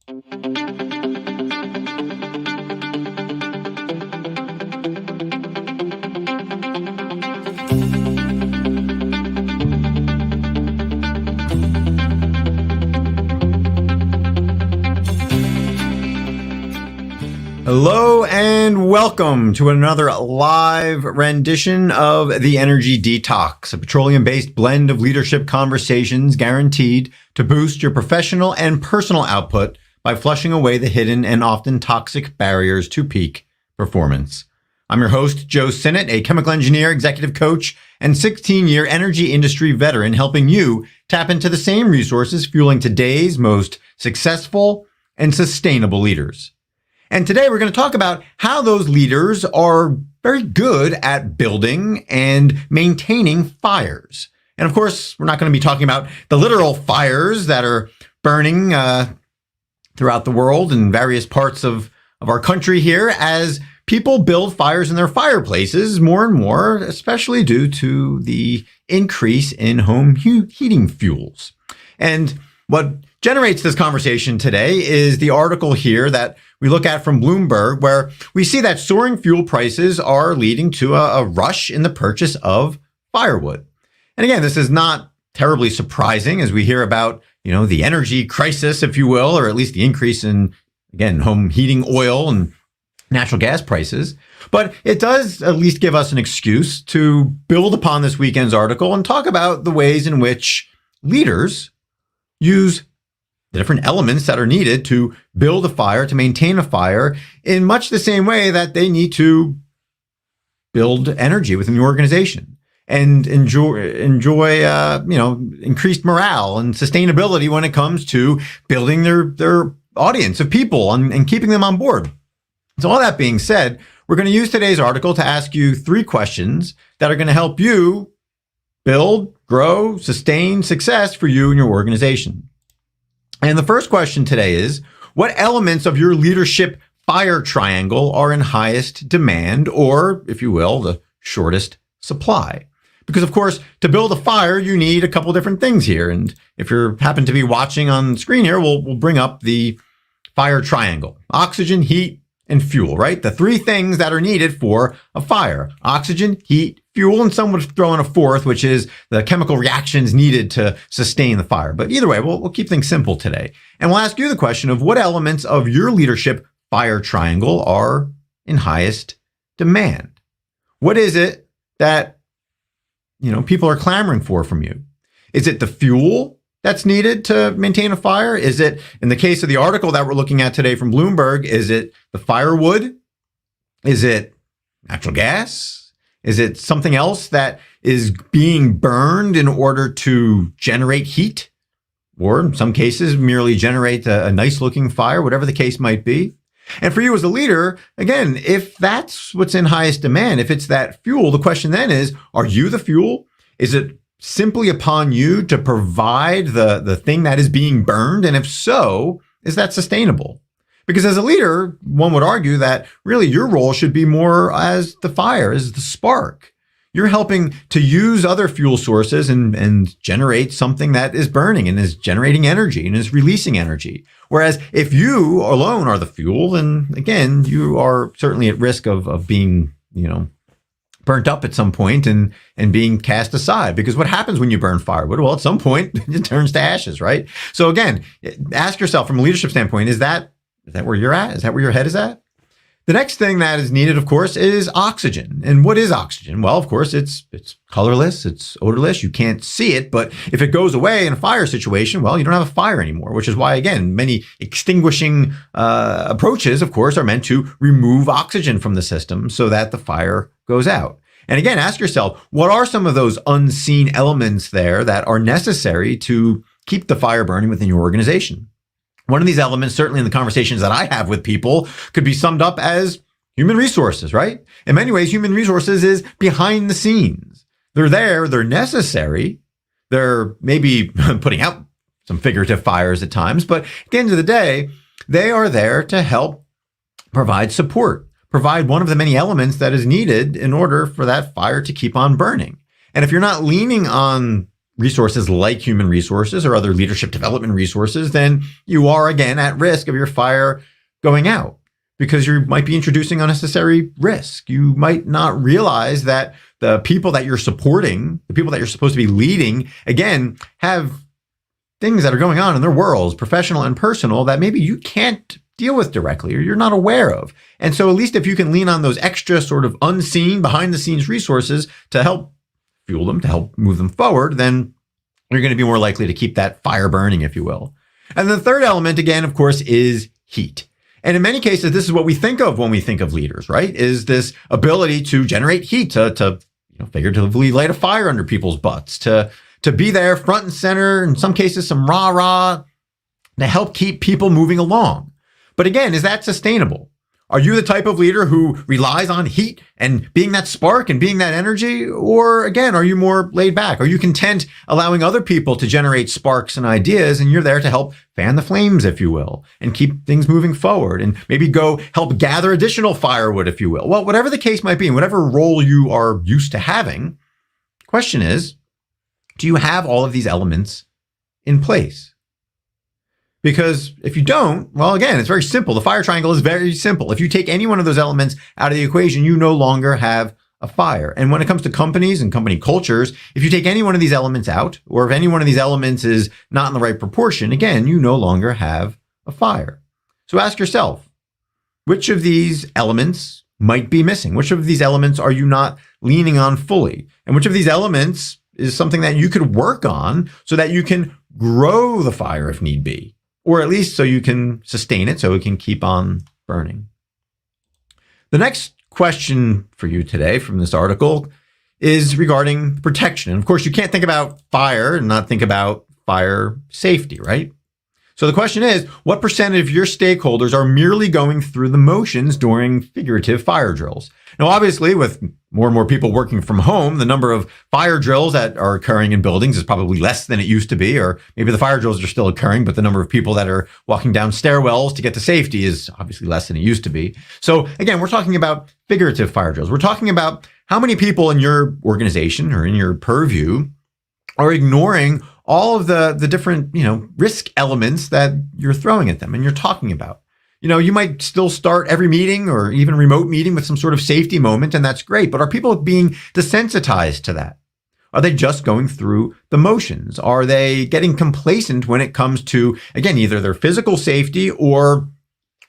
Hello and welcome to another live rendition of the Energy Detox, a petroleum-based blend of leadership conversations guaranteed to boost your professional and personal output by flushing away the hidden and often toxic barriers to peak performance. I'm your host, 𝐒𝐫_𝐚𝐫𝐢𝐧, a chemical engineer, executive coach, and 16-year energy industry veteran, helping you tap into the same resources fueling today's most successful and sustainable leaders. And today we're going to talk about how those leaders are very good at building and maintaining fires. And of course, we're not going to be talking about the literal fires that are burning throughout the world in various parts of our country here as people build fires in their fireplaces more and more, especially due to the increase in home heating fuels. And what generates this conversation today is the article here that we look at from Bloomberg, where we see that soaring fuel prices are leading to a rush in the purchase of firewood. And again, this is not terribly surprising as we hear about, the energy crisis, if you will, or at least the increase in, again, home heating oil and natural gas prices. But it does at least give us an excuse to build upon this weekend's article and talk about the ways in which leaders use the different elements that are needed to build a fire, to maintain a fire, in much the same way that they need to build energy within the organization and enjoy increased morale and sustainability when it comes to building their audience of people and keeping them on board. So all that being said, we're going to use today's article to ask you 3 questions that are going to help you build, grow, sustain success for you and your organization. And the first question today is, what elements of your leadership fire triangle are in highest demand, or, if you will, the shortest supply? Because, of course, to build a fire, you need a couple different things here. And if you happen to be watching on screen here, we'll bring up the fire triangle: oxygen, heat, and fuel, right? The 3 things that are needed for a fire: oxygen, heat, fuel, and some would throw in a 4th, which is the chemical reactions needed to sustain the fire. But either way, we'll keep things simple today. And we'll ask you the question of what elements of your leadership fire triangle are in highest demand. What is it that, people are clamoring for from you? Is it the fuel that's needed to maintain a fire? Is it, in the case of the article that we're looking at today from Bloomberg, is it the firewood? Is it natural gas? Is it something else that is being burned in order to generate heat? Or in some cases, merely generate a nice looking fire, whatever the case might be. And for you as a leader, again, if that's what's in highest demand, if it's that fuel, the question then is, are you the fuel? Is it simply upon you to provide the thing that is being burned? And if so, is that sustainable? Because as a leader, one would argue that really your role should be more as the fire, as the spark. You're helping to use other fuel sources and generate something that is burning and is generating energy and is releasing energy. Whereas if you alone are the fuel, then again, you are certainly at risk of being, burnt up at some point and being cast aside. Because what happens when you burn firewood? Well, at some point it turns to ashes, right? So again, ask yourself from a leadership standpoint, is that where you're at? Is that where your head is at? The next thing that is needed, of course, is oxygen. And what is oxygen? Well, of course, it's colorless, it's odorless, you can't see it, but if it goes away in a fire situation, well, you don't have a fire anymore, which is why, again, many extinguishing approaches, of course, are meant to remove oxygen from the system so that the fire goes out. And again, ask yourself, what are some of those unseen elements there that are necessary to keep the fire burning within your organization? One of these elements, certainly in the conversations that I have with people, could be summed up as human resources, right? In many ways, human resources is behind the scenes. They're there, they're necessary. They're maybe putting out some figurative fires at times, but at the end of the day, they are there to help provide support, provide one of the many elements that is needed in order for that fire to keep on burning. And if you're not leaning on resources like human resources or other leadership development resources, then you are again at risk of your fire going out because you might be introducing unnecessary risk. You might not realize that the people that you're supporting, the people that you're supposed to be leading, again, have things that are going on in their worlds, professional and personal, that maybe you can't deal with directly or you're not aware of. And so at least if you can lean on those extra sort of unseen, behind the scenes resources to help fuel them, to help move them forward, then you're going to be more likely to keep that fire burning, if you will. And the third element, again, of course, is heat. And in many cases, this is what we think of when we think of leaders, right? Is this ability to generate heat, to figuratively light a fire under people's butts, to be there front and center, in some cases, some rah-rah, to help keep people moving along. But again, is that sustainable? Are you the type of leader who relies on heat and being that spark and being that energy? Or again, are you more laid back? Are you content allowing other people to generate sparks and ideas and you're there to help fan the flames, if you will, and keep things moving forward and maybe go help gather additional firewood, if you will? Well, whatever the case might be, and whatever role you are used to having, the question is, do you have all of these elements in place? Because if you don't, well, again, it's very simple. The fire triangle is very simple. If you take any one of those elements out of the equation, you no longer have a fire. And when it comes to companies and company cultures, if you take any one of these elements out, or if any one of these elements is not in the right proportion, again, you no longer have a fire. So ask yourself, which of these elements might be missing? Which of these elements are you not leaning on fully? And which of these elements is something that you could work on so that you can grow the fire if need be? Or at least so you can sustain it, so it can keep on burning. The next question for you today from this article is regarding protection. And of course, you can't think about fire and not think about fire safety, right? So the question is, what percentage of your stakeholders are merely going through the motions during figurative fire drills? Now, obviously, with more and more people working from home, the number of fire drills that are occurring in buildings is probably less than it used to be, or maybe the fire drills are still occurring, but the number of people that are walking down stairwells to get to safety is obviously less than it used to be. So again, we're talking about figurative fire drills. We're talking about how many people in your organization or in your purview are ignoring all of the different, risk elements that you're throwing at them and you're talking about. You might still start every meeting or even remote meeting with some sort of safety moment, and that's great. But are people being desensitized to that? Are they just going through the motions? Are they getting complacent when it comes to, again, either their physical safety or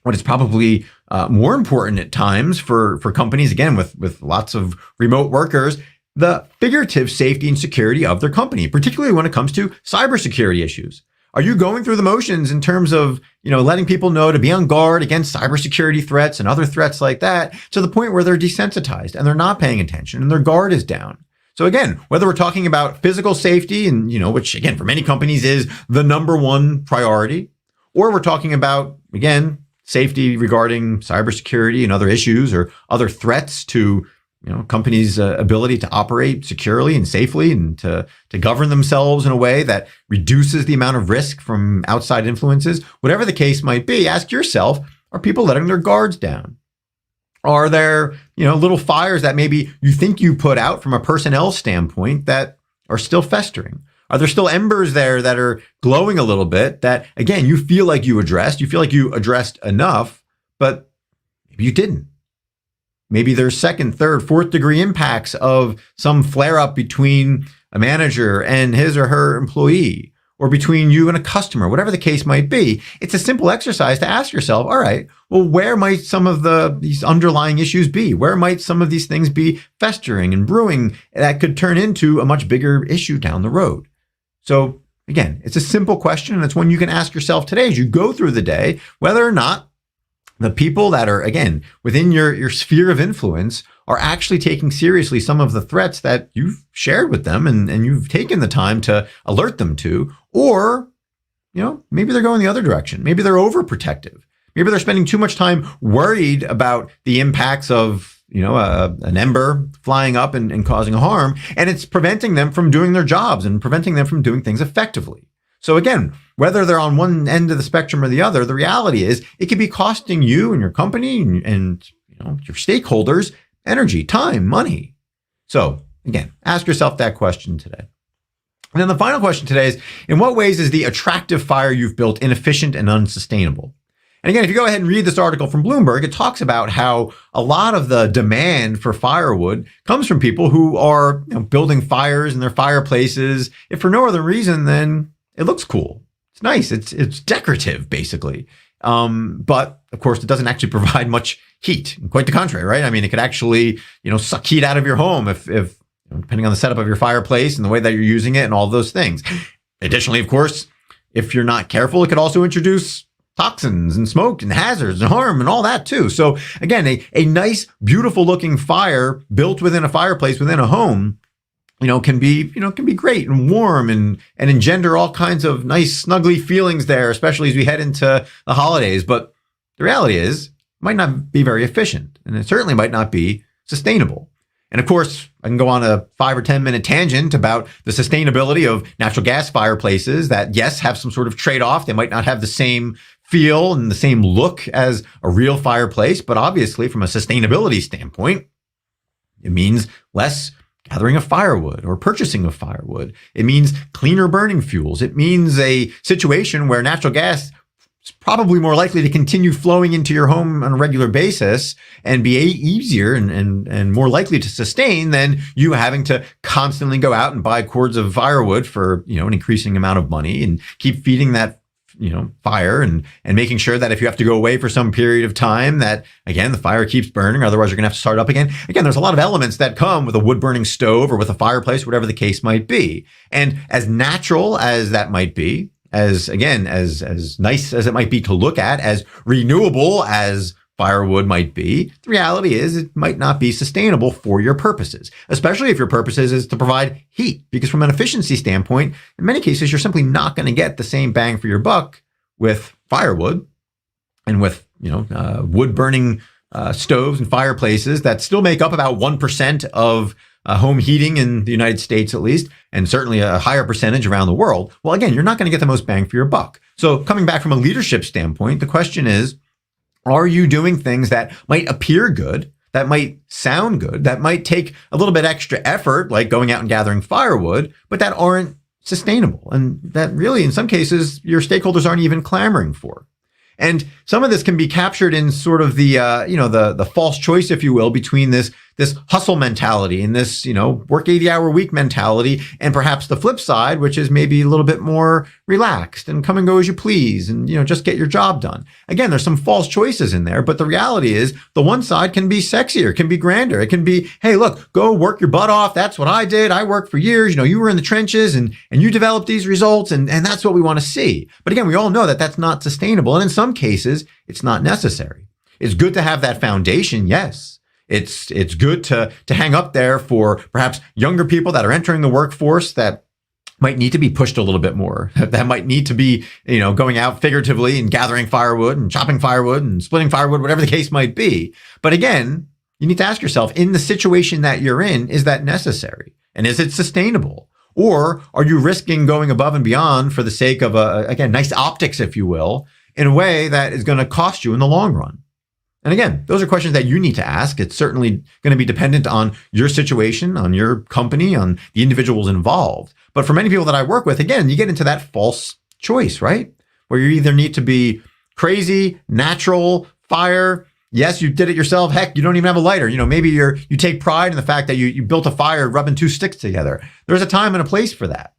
what is probably more important at times for companies, again, with lots of remote workers, the figurative safety and security of their company, particularly when it comes to cybersecurity issues? Are you going through the motions in terms of, letting people know to be on guard against cybersecurity threats and other threats like that, to the point where they're desensitized and they're not paying attention and their guard is down? So again, whether we're talking about physical safety and, which again, for many companies is the number one priority, or we're talking about, again, safety regarding cybersecurity and other issues or other threats to companies' ability to operate securely and safely and to govern themselves in a way that reduces the amount of risk from outside influences. Whatever the case might be, ask yourself, are people letting their guards down? Are there, little fires that maybe you think you put out from a personnel standpoint that are still festering? Are there still embers there that are glowing a little bit that, again, you feel like you feel like you addressed enough, but maybe you didn't? Maybe there's second, third, fourth degree impacts of some flare up between a manager and his or her employee, or between you and a customer, whatever the case might be. It's a simple exercise to ask yourself, all right, well, where might some of these underlying issues be? Where might some of these things be festering and brewing that could turn into a much bigger issue down the road? So again, it's a simple question, and it's one you can ask yourself today as you go through the day, whether or not the people that are, again, within your sphere of influence are actually taking seriously some of the threats that you've shared with them and you've taken the time to alert them to, or, maybe they're going the other direction. Maybe they're overprotective. Maybe they're spending too much time worried about the impacts of, an ember flying up and causing harm, and it's preventing them from doing their jobs and preventing them from doing things effectively. So again, whether they're on one end of the spectrum or the other, the reality is it could be costing you and your company and your stakeholders energy, time, money. So again, ask yourself that question today. And then the final question today is, in what ways is the attractive fire you've built inefficient and unsustainable? And again, if you go ahead and read this article from Bloomberg, it talks about how a lot of the demand for firewood comes from people who are building fires in their fireplaces, if for no other reason than it looks cool. It's nice. It's decorative, basically. But of course, it doesn't actually provide much heat. Quite the contrary, right? I mean, it could actually, suck heat out of your home if depending on the setup of your fireplace and the way that you're using it and all those things. Additionally, of course, if you're not careful, it could also introduce toxins and smoke and hazards and harm and all that too. So again, a nice, beautiful looking fire built within a fireplace within a home, can be great and warm and engender all kinds of nice, snuggly feelings there, especially as we head into the holidays. But the reality is, it might not be very efficient, and it certainly might not be sustainable. And of course, I can go on a 5 or 10 minute tangent about the sustainability of natural gas fireplaces that, yes, have some sort of trade-off. They might not have the same feel and the same look as a real fireplace, but obviously from a sustainability standpoint, it means less gathering of firewood or purchasing of firewood. It means cleaner burning fuels. It means a situation where natural gas is probably more likely to continue flowing into your home on a regular basis and be easier and more likely to sustain than you having to constantly go out and buy cords of firewood for, an increasing amount of money and keep feeding that, fire and making sure that if you have to go away for some period of time that, again, the fire keeps burning. Otherwise, you're going to have to start up again. Again, there's a lot of elements that come with a wood burning stove or with a fireplace, whatever the case might be. And as natural as that might be, as nice as it might be to look at, as renewable as firewood might be, the reality is it might not be sustainable for your purposes, especially if your purposes is to provide heat, because from an efficiency standpoint, in many cases, you're simply not going to get the same bang for your buck with firewood and with, wood burning stoves and fireplaces that still make up about 1% of home heating in the United States, at least, and certainly a higher percentage around the world. Well, again, you're not going to get the most bang for your buck. So coming back from a leadership standpoint, the question is, are you doing things that might appear good, that might sound good, that might take a little bit extra effort, like going out and gathering firewood, but that aren't sustainable and that really, in some cases, your stakeholders aren't even clamoring for? And some of this can be captured in sort of the, the false choice, if you will, between this hustle mentality and this, work 80-hour week mentality, and perhaps the flip side, which is maybe a little bit more relaxed and come and go as you please and, just get your job done. Again, there's some false choices in there, but the reality is the one side can be sexier, can be grander. It can be, hey, look, go work your butt off. That's what I did. I worked for years. You were in the trenches and you developed these results and that's what we want to see. But again, we all know that that's not sustainable. And in some cases, it's not necessary. It's good to have that foundation. Yes. It's good to hang up there for perhaps younger people that are entering the workforce that might need to be pushed a little bit more, that might need to be, going out figuratively and gathering firewood and chopping firewood and splitting firewood, whatever the case might be. But again, you need to ask yourself, in the situation that you're in, is that necessary? And is it sustainable? Or are you risking going above and beyond for the sake of, again, nice optics, if you will, in a way that is going to cost you in the long run? And again, those are questions that you need to ask. It's certainly going to be dependent on your situation, on your company, on the individuals involved. But for many people that I work with, again, you get into that false choice, right? Where you either need to be crazy, natural, fire. Yes, you did it yourself. Heck, you don't even have a lighter. Maybe you take pride in the fact that you built a fire rubbing two sticks together. There's a time and a place for that.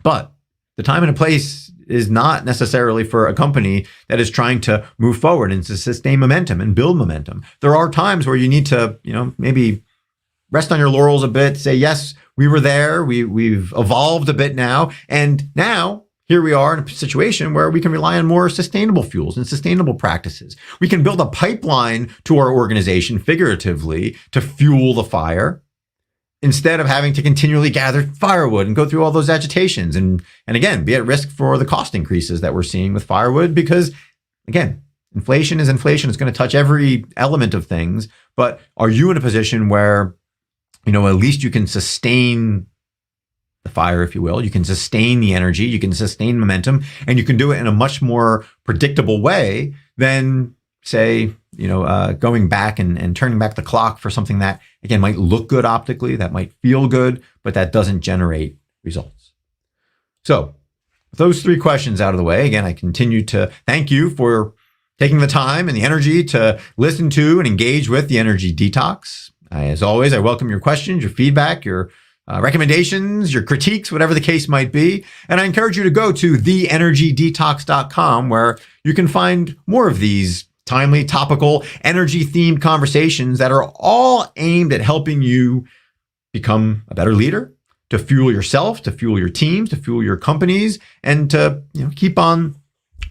But the time and a place is not necessarily for a company that is trying to move forward and to sustain momentum and build momentum. There are times where you need to, maybe rest on your laurels a bit, say, yes, we were there. We've evolved a bit now. And now here we are in a situation where we can rely on more sustainable fuels and sustainable practices. We can build a pipeline to our organization, figuratively, to fuel the fire, instead of having to continually gather firewood and go through all those agitations and again, be at risk for the cost increases that we're seeing with firewood, because again, inflation is inflation. It's going to touch every element of things. But are you in a position where, at least you can sustain the fire, if you will, you can sustain the energy, you can sustain momentum, and you can do it in a much more predictable way than, say, going back and turning back the clock for something that, again, might look good optically, that might feel good, but that doesn't generate results. So with those 3 questions out of the way, again, I continue to thank you for taking the time and the energy to listen to and engage with the Energy Detox. As always, I welcome your questions, your feedback, your recommendations, your critiques, whatever the case might be. And I encourage you to go to theenergydetox.com, where you can find more of these timely, topical, energy-themed conversations that are all aimed at helping you become a better leader, to fuel yourself, to fuel your teams, to fuel your companies, and to keep on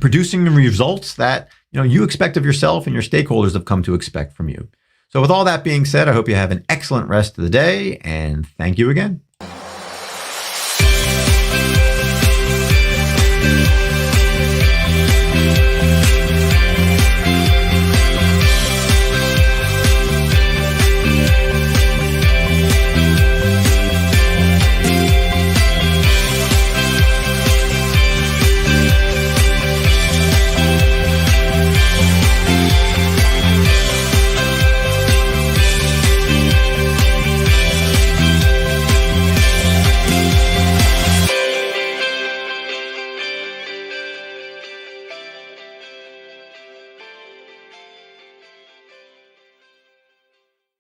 producing the results that you expect of yourself and your stakeholders have come to expect from you. So with all that being said, I hope you have an excellent rest of the day, and thank you again.